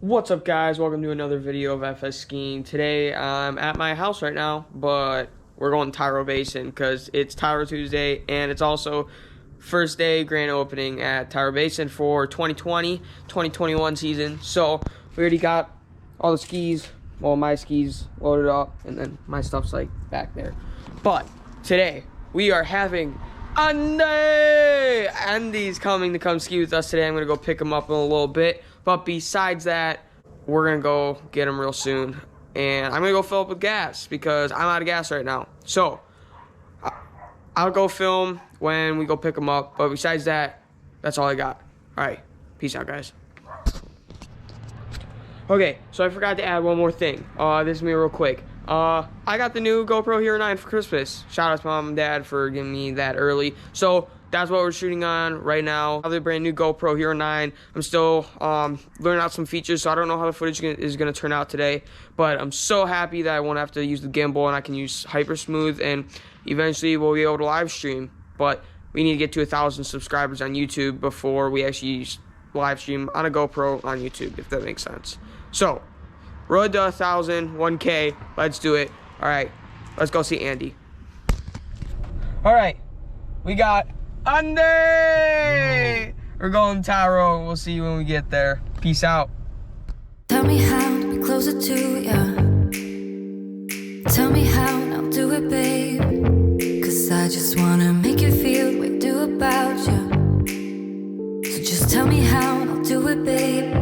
What's up, guys? Welcome to another video of FS Skiing. Today I'm at my house right now, but we're going to Tyrol Basin because it's Tyrol Tuesday and it's also first day grand opening at Tyrol Basin for 2020-2021 season. So we already got all the skis, well, my skis loaded up, and then my stuff's like back there. But today we are having Andy's coming to come ski with us today. I'm gonna go pick him up in a little bit. But besides that, we're gonna go get him real soon. And I'm gonna go fill up with gas because I'm out of gas right now. So I'll go film when we go pick him up. But besides that, that's all I got. All right, peace out, guys. Okay, so I forgot to add one more thing. This is me real quick. I got the new GoPro Hero 9 for Christmas. Shout out to Mom and Dad for giving me that early. So that's what we're shooting on right now. I have the brand new GoPro Hero 9. I'm still learning out some features, so I don't know how the footage is going to turn out today. But I'm so happy that I won't have to use the gimbal and I can use Hypersmooth, and eventually we'll be able to live stream. But we need to get to 1,000 subscribers on YouTube before we actually live stream on a GoPro on YouTube, if that makes sense. So road to 1,000, 1K. Let's do it. All right, let's go see Andy. All right, we got Andy. We're going Tyrol. We'll see you when we get there. Peace out. Tell me how to be closer to ya. Tell me how and I'll do it, babe. Cause I just wanna make you feel what I do about ya. So just tell me how and I'll do it, babe.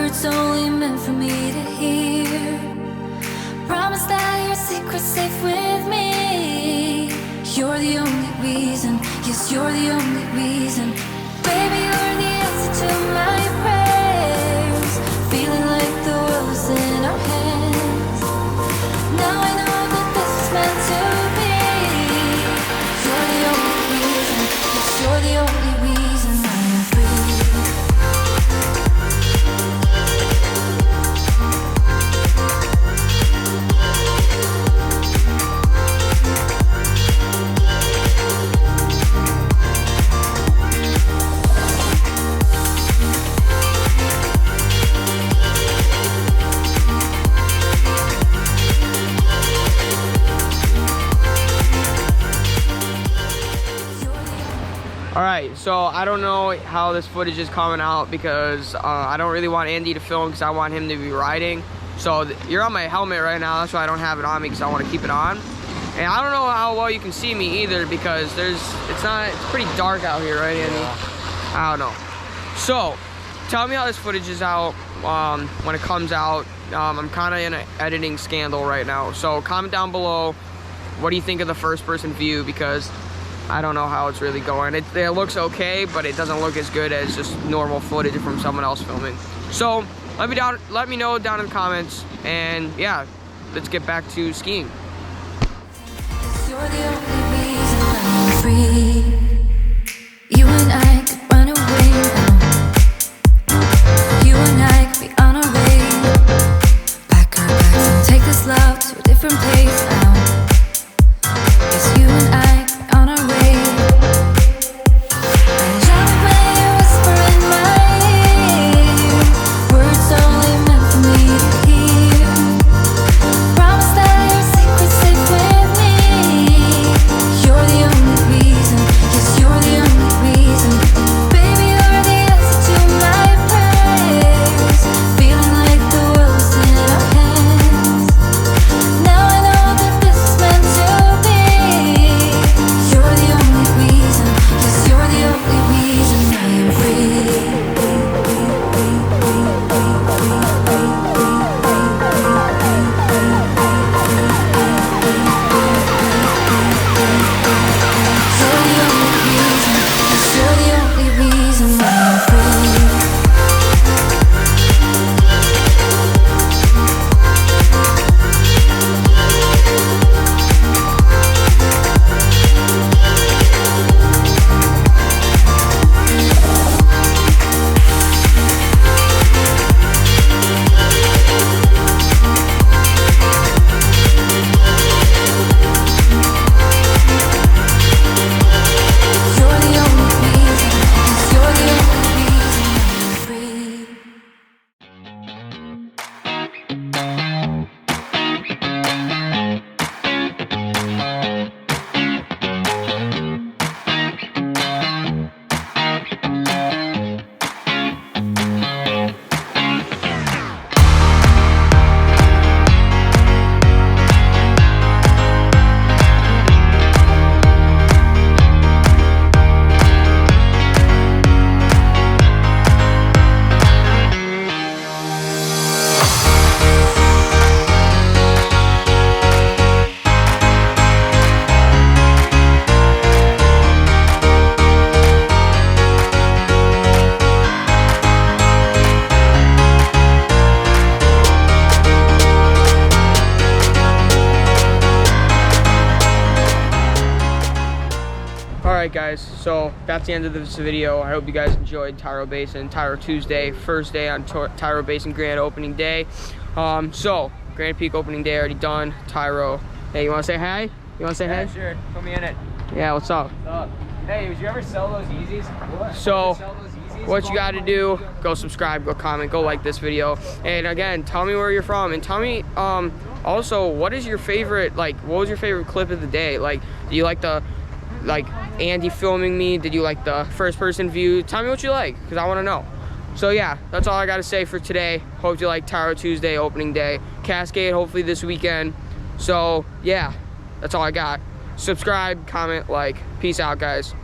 It's only meant for me to hear. Promise that your secret's safe with me. You're the only reason, yes, you're the only reason. Baby, you're the answer to my prayers. Feeling like the world is in our hands. Now I know that this is meant to be. You're the only reason, yes, you're the only reason I'm free. Alright, so I don't know how this footage is coming out because I don't really want Andy to film because I want him to be riding. So you're on my helmet right now, that's why I don't have it on me because I want to keep it on. And I don't know how well you can see me either because it's pretty dark out here, right, Andy? Yeah. I don't know. So tell me how this footage is out when it comes out. I'm kind of in an editing scandal right now. So comment down below, what do you think of the first person view, because I don't know how it's really going. It looks okay, but it doesn't look as good as just normal footage from someone else filming. So let me know down in the comments, and yeah, let's get back to skiing. You're the only reason I'm free. You and I could run away now. You and I could be on our way. Pack our bags and take this love to a different place now. Yes, you and I could be on our way. I love it when you whisper in my ear. Words only meant for me to hear. Promise that your secret's safe with me. You're the only reason. So that's the end of this video. I hope you guys enjoyed Tyrol Basin, Tyrol Tuesday, first day on Tyrol Basin Grand Opening Day. So Grand Peak Opening Day already done. Tyrol, hey, you want to say hi? You want to say hi? Sure. Put me in it. Yeah, what's up? What's up? Hey, would you ever sell those Yeezys? What? So Sell those Yeezys? what you got to do, go subscribe, go comment, go like this video, and again, tell me where you're from, and tell me also what is your favorite, like, what was your favorite clip of the day? Like, do you like the Andy filming me? Did you like the first person view? Tell me what you like, because I want to know. So yeah, that's all I got to say for today. Hope you like Tyrol Tuesday opening day, Cascade hopefully this weekend. So yeah, that's all I got. Subscribe, comment, like. Peace out, guys.